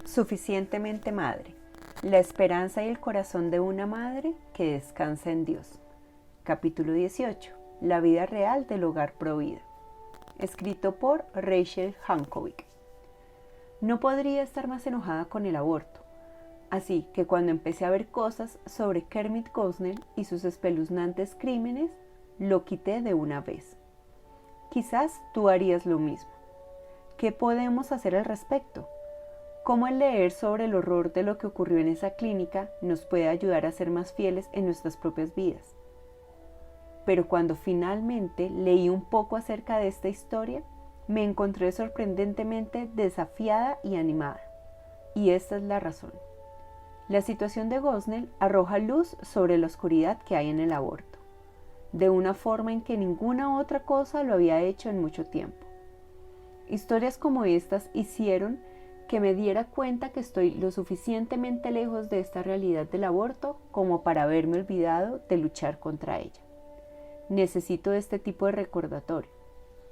Suficientemente madre. La esperanza y el corazón de una madre que descansa en Dios. Capítulo 18. La vida real del hogar provida. Escrito por Rachel Hankovic. No podría estar más enojada con el aborto. Así que cuando empecé a ver cosas sobre Kermit Gosnell y sus espeluznantes crímenes, lo quité de una vez. Quizás tú harías lo mismo. ¿Qué podemos hacer al respecto? ¿Cómo el leer sobre el horror de lo que ocurrió en esa clínica nos puede ayudar a ser más fieles en nuestras propias vidas? Pero cuando finalmente leí un poco acerca de esta historia, me encontré sorprendentemente desafiada y animada. Y esta es la razón. La situación de Gosnell arroja luz sobre la oscuridad que hay en el aborto, de una forma en que ninguna otra cosa lo había hecho en mucho tiempo. Historias como estas hicieron que me diera cuenta que estoy lo suficientemente lejos de esta realidad del aborto como para haberme olvidado de luchar contra ella. Necesito este tipo de recordatorio.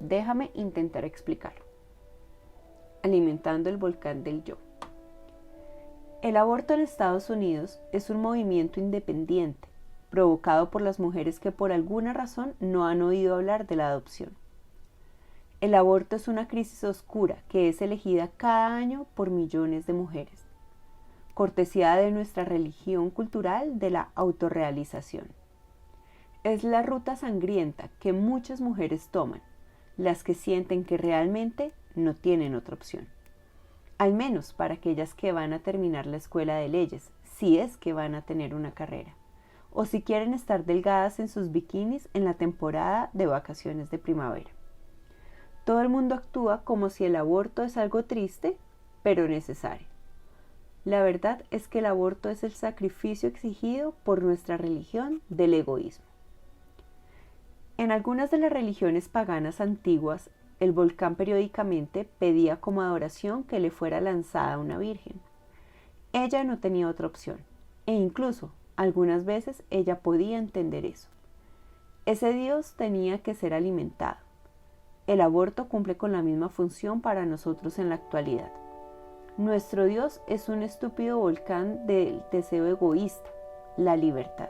Déjame intentar explicarlo. Alimentando el volcán del yo. El aborto en Estados Unidos es un movimiento independiente, provocado por las mujeres que por alguna razón no han oído hablar de la adopción. El aborto es una crisis oscura que es elegida cada año por millones de mujeres, cortesía de nuestra religión cultural de la autorrealización. Es la ruta sangrienta que muchas mujeres toman, las que sienten que realmente no tienen otra opción. Al menos para aquellas que van a terminar la escuela de leyes, si es que van a tener una carrera, o si quieren estar delgadas en sus bikinis en la temporada de vacaciones de primavera. Todo el mundo actúa como si el aborto es algo triste, pero necesario. La verdad es que el aborto es el sacrificio exigido por nuestra religión del egoísmo. En algunas de las religiones paganas antiguas, el volcán periódicamente pedía como adoración que le fuera lanzada una virgen. Ella no tenía otra opción, e incluso algunas veces ella podía entender eso. Ese Dios tenía que ser alimentado. El aborto cumple con la misma función para nosotros en la actualidad. Nuestro Dios es un estúpido volcán del deseo egoísta, la libertad,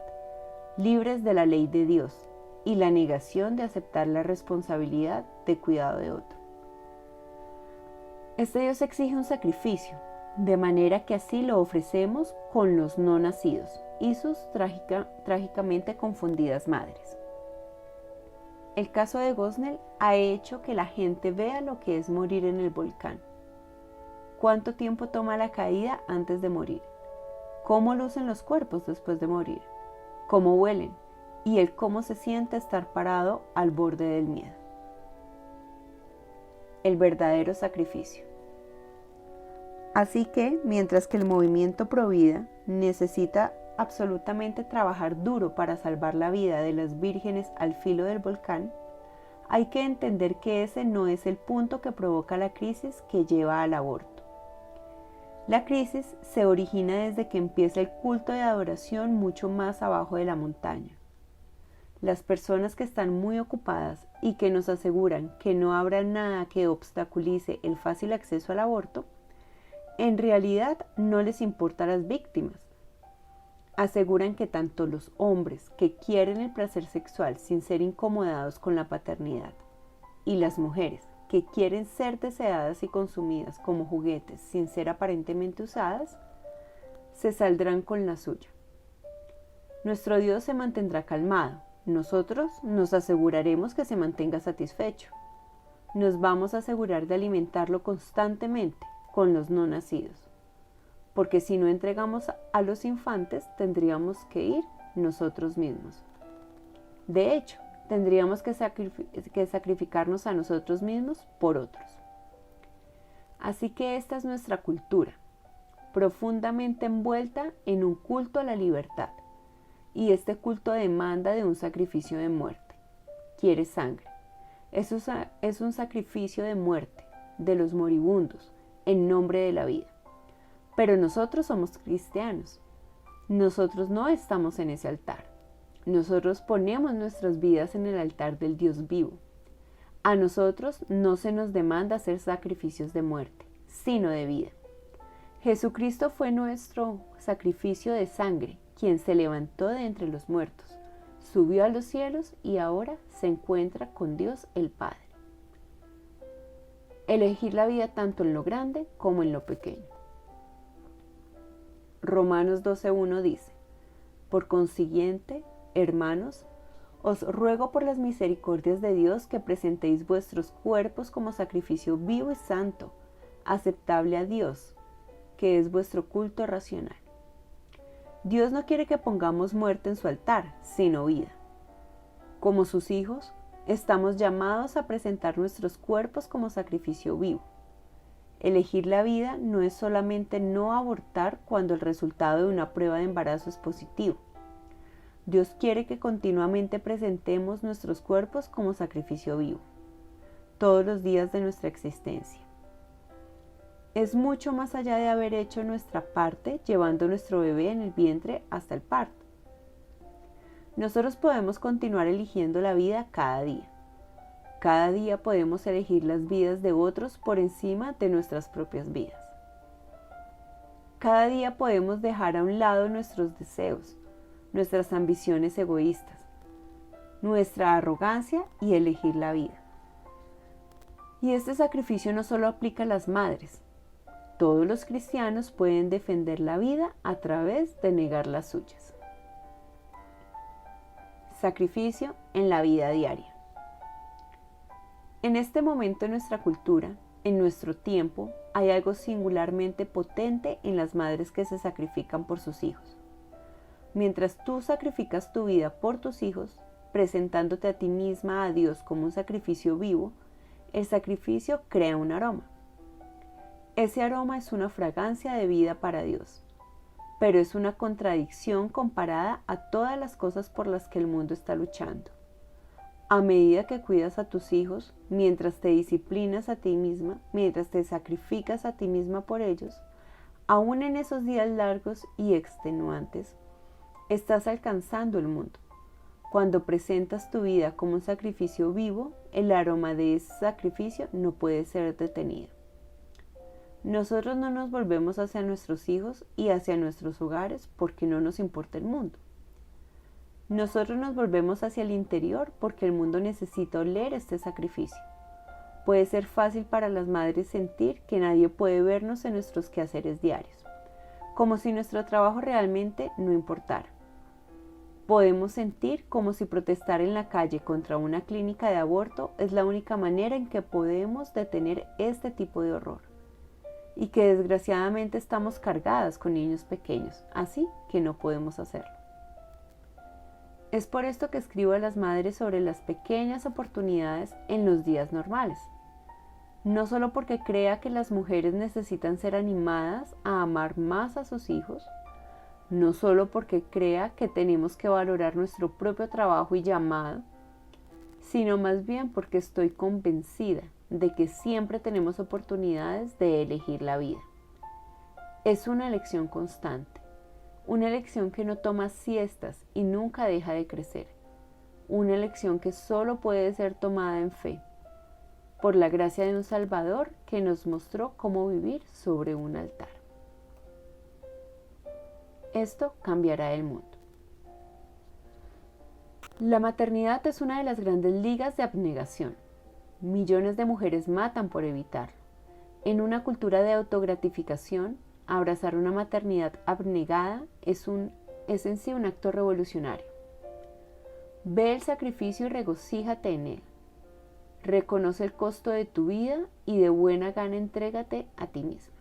libres de la ley de Dios y la negación de aceptar la responsabilidad de cuidado de otro. Este Dios exige un sacrificio, de manera que así lo ofrecemos con los no nacidos y sus trágicamente confundidas madres. El caso de Gosnell ha hecho que la gente vea lo que es morir en el volcán. ¿Cuánto tiempo toma la caída antes de morir? ¿Cómo lucen los cuerpos después de morir? ¿Cómo huelen? Y el cómo se siente estar parado al borde del miedo. El verdadero sacrificio. Así que, mientras que el movimiento Provida necesita absolutamente trabajar duro para salvar la vida de las vírgenes al filo del volcán, hay que entender que ese no es el punto que provoca la crisis que lleva al aborto. La crisis se origina desde que empieza el culto de adoración mucho más abajo de la montaña. Las personas que están muy ocupadas y que nos aseguran que no habrá nada que obstaculice el fácil acceso al aborto, en realidad no les importa las víctimas. Aseguran que tanto los hombres que quieren el placer sexual sin ser incomodados con la paternidad y las mujeres que quieren ser deseadas y consumidas como juguetes sin ser aparentemente usadas, se saldrán con la suya. Nuestro Dios se mantendrá calmado. Nosotros nos aseguraremos que se mantenga satisfecho. Nos vamos a asegurar de alimentarlo constantemente con los no nacidos. Porque si no entregamos a los infantes, tendríamos que ir nosotros mismos. De hecho, tendríamos que sacrificarnos a nosotros mismos por otros. Así que esta es nuestra cultura, profundamente envuelta en un culto a la libertad. Y este culto demanda de un sacrificio de muerte. Quiere sangre. Eso es un sacrificio de muerte, de los moribundos, en nombre de la vida. Pero nosotros somos cristianos. Nosotros no estamos en ese altar. Nosotros ponemos nuestras vidas en el altar del Dios vivo. A nosotros no se nos demanda hacer sacrificios de muerte, sino de vida. Jesucristo fue nuestro sacrificio de sangre, quien se levantó de entre los muertos, subió a los cielos y ahora se encuentra con Dios el Padre. Elegir la vida tanto en lo grande como en lo pequeño. Romanos 12:1 dice: por consiguiente, hermanos, os ruego por las misericordias de Dios que presentéis vuestros cuerpos como sacrificio vivo y santo, aceptable a Dios, que es vuestro culto racional. Dios no quiere que pongamos muerte en su altar, sino vida. Como sus hijos, estamos llamados a presentar nuestros cuerpos como sacrificio vivo. Elegir la vida no es solamente no abortar cuando el resultado de una prueba de embarazo es positivo. Dios quiere que continuamente presentemos nuestros cuerpos como sacrificio vivo, todos los días de nuestra existencia. Es mucho más allá de haber hecho nuestra parte llevando nuestro bebé en el vientre hasta el parto. Nosotros podemos continuar eligiendo la vida cada día. Cada día podemos elegir las vidas de otros por encima de nuestras propias vidas. Cada día podemos dejar a un lado nuestros deseos, nuestras ambiciones egoístas, nuestra arrogancia y elegir la vida. Y este sacrificio no solo aplica a las madres. Todos los cristianos pueden defender la vida a través de negar las suyas. Sacrificio en la vida diaria. En este momento de nuestra cultura, en nuestro tiempo, hay algo singularmente potente en las madres que se sacrifican por sus hijos. Mientras tú sacrificas tu vida por tus hijos, presentándote a ti misma a Dios como un sacrificio vivo, el sacrificio crea un aroma. Ese aroma es una fragancia de vida para Dios, pero es una contradicción comparada a todas las cosas por las que el mundo está luchando. A medida que cuidas a tus hijos, mientras te disciplinas a ti misma, mientras te sacrificas a ti misma por ellos, aún en esos días largos y extenuantes, estás alcanzando el mundo. Cuando presentas tu vida como un sacrificio vivo, el aroma de ese sacrificio no puede ser detenido. Nosotros no nos volvemos hacia nuestros hijos y hacia nuestros hogares porque no nos importa el mundo. Nosotros nos volvemos hacia el interior porque el mundo necesita oler este sacrificio. Puede ser fácil para las madres sentir que nadie puede vernos en nuestros quehaceres diarios, como si nuestro trabajo realmente no importara. Podemos sentir como si protestar en la calle contra una clínica de aborto es la única manera en que podemos detener este tipo de horror, y que desgraciadamente estamos cargadas con niños pequeños, así que no podemos hacerlo. Es por esto que escribo a las madres sobre las pequeñas oportunidades en los días normales. No solo porque crea que las mujeres necesitan ser animadas a amar más a sus hijos, no solo porque crea que tenemos que valorar nuestro propio trabajo y llamado, sino más bien porque estoy convencida de que siempre tenemos oportunidades de elegir la vida. Es una elección constante. Una elección que no toma siestas y nunca deja de crecer. Una elección que solo puede ser tomada en fe, por la gracia de un Salvador que nos mostró cómo vivir sobre un altar. Esto cambiará el mundo. La maternidad es una de las grandes ligas de abnegación. Millones de mujeres matan por evitarlo. En una cultura de autogratificación, abrazar una maternidad abnegada es en sí un acto revolucionario. Ve el sacrificio y regocíjate en él. Reconoce el costo de tu vida y de buena gana entrégate a ti misma.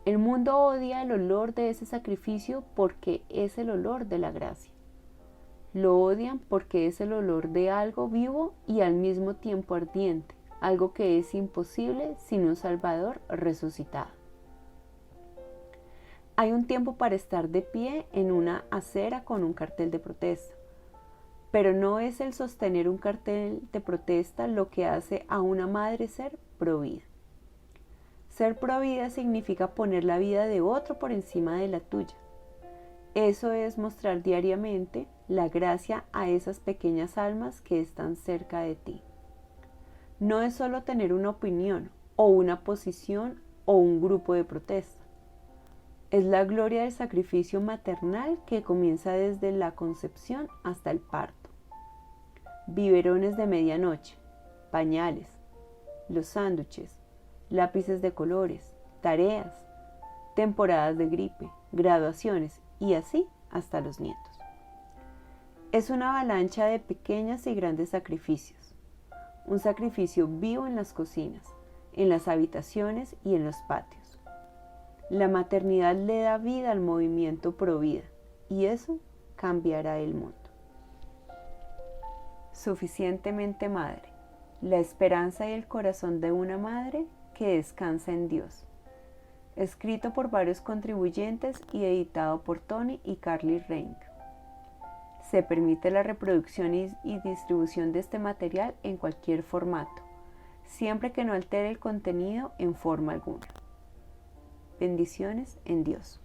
El mundo odia el olor de ese sacrificio porque es el olor de la gracia. Lo odian porque es el olor de algo vivo y al mismo tiempo ardiente, algo que es imposible sin un Salvador resucitado. Hay un tiempo para estar de pie en una acera con un cartel de protesta, pero no es el sostener un cartel de protesta lo que hace a una madre ser provida. Ser provida significa poner la vida de otro por encima de la tuya. Eso es mostrar diariamente la gracia a esas pequeñas almas que están cerca de ti. No es solo tener una opinión o una posición o un grupo de protesta. Es la gloria del sacrificio maternal que comienza desde la concepción hasta el parto. Biberones de medianoche, pañales, los sándwiches, lápices de colores, tareas, temporadas de gripe, graduaciones y así hasta los nietos. Es una avalancha de pequeños y grandes sacrificios. Un sacrificio vivo en las cocinas, en las habitaciones y en los patios. La maternidad le da vida al movimiento Provida y eso cambiará el mundo. Suficientemente madre, la esperanza y el corazón de una madre que descansa en Dios. Escrito por varios contribuyentes y editado por Tony y Carly Rank. Se permite la reproducción y distribución de este material en cualquier formato, siempre que no altere el contenido en forma alguna. Bendiciones en Dios.